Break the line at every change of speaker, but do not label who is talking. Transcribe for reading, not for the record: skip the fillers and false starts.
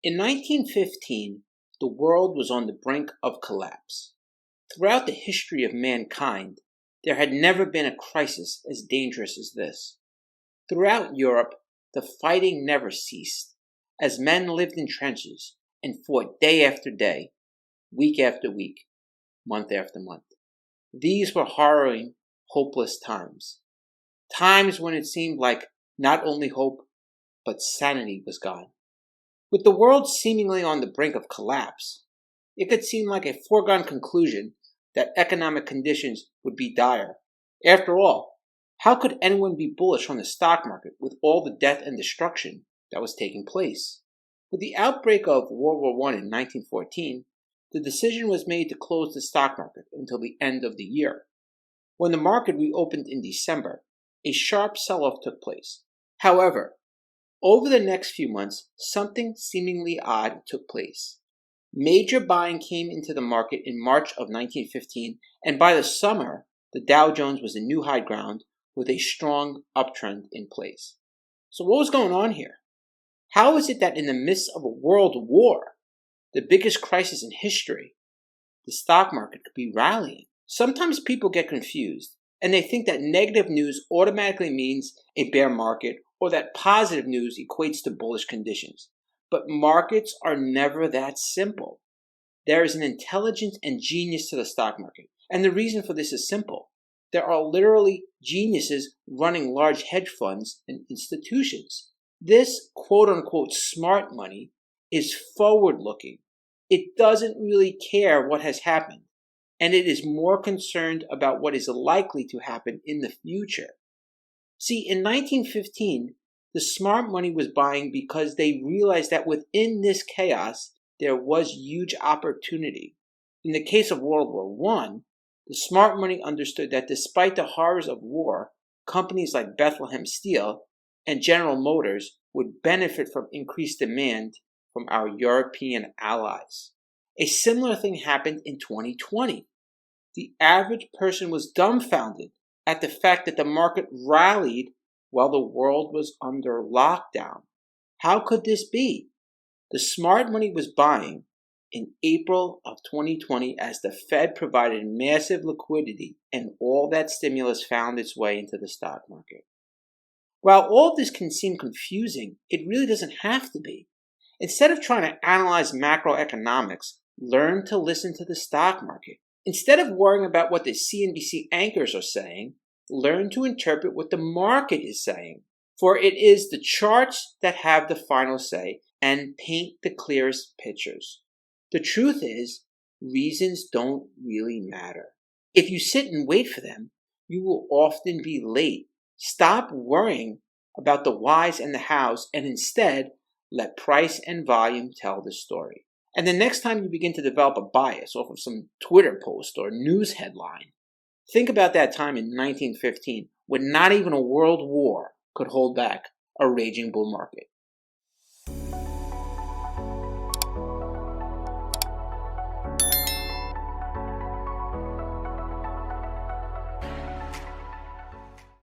In 1915, the world was on the brink of collapse. Throughout the history of mankind, there had never been a crisis as dangerous as this. Throughout Europe, the fighting never ceased, as men lived in trenches and fought day after day, week after week, month after month. These were harrowing, hopeless times. Times when it seemed like not only hope, but sanity was gone. With the world seemingly on the brink of collapse, it could seem like a foregone conclusion that economic conditions would be dire. After all, how could anyone be bullish on the stock market with all the death and destruction that was taking place? With the outbreak of World War I in 1914, the decision was made to close the stock market until the end of the year. When the market reopened in December, a sharp sell-off took place. However, over the next few months, something seemingly odd took place. Major buying came into the market in March of 1915, and by the summer, the Dow Jones was in new high ground with a strong uptrend in place. So what was going on here? How is it that in the midst of a world war, the biggest crisis in history, the stock market could be rallying? Sometimes people get confused, and they think that negative news automatically means a bear market or that positive news equates to bullish conditions. But markets are never that simple. There is an intelligence and genius to the stock market, and the reason for this is simple. There are literally geniuses running large hedge funds and institutions. This quote-unquote smart money is forward-looking. It doesn't really care what has happened, and it is more concerned about what is likely to happen in the future. See, in 1915, the smart money was buying because they realized that within this chaos, there was huge opportunity. In the case of World War I, the smart money understood that despite the horrors of war, companies like Bethlehem Steel and General Motors would benefit from increased demand from our European allies. A similar thing happened in 2020. The average person was dumbfounded at the fact that the market rallied while the world was under lockdown. How could this be? The smart money was buying in April of 2020 as the Fed provided massive liquidity and all that stimulus found its way into the stock market. While all of this can seem confusing, it really doesn't have to be. Instead of trying to analyze macroeconomics, learn to listen to the stock market. Instead of worrying about what the CNBC anchors are saying, learn to interpret what the market is saying. For it is the charts that have the final say and paint the clearest pictures. The truth is, reasons don't really matter. If you sit and wait for them, you will often be late. Stop worrying about the whys and the hows and instead let price and volume tell the story. And the next time you begin to develop a bias off of some Twitter post or news headline, think about that time in 1915 when not even a world war could hold back a raging bull market.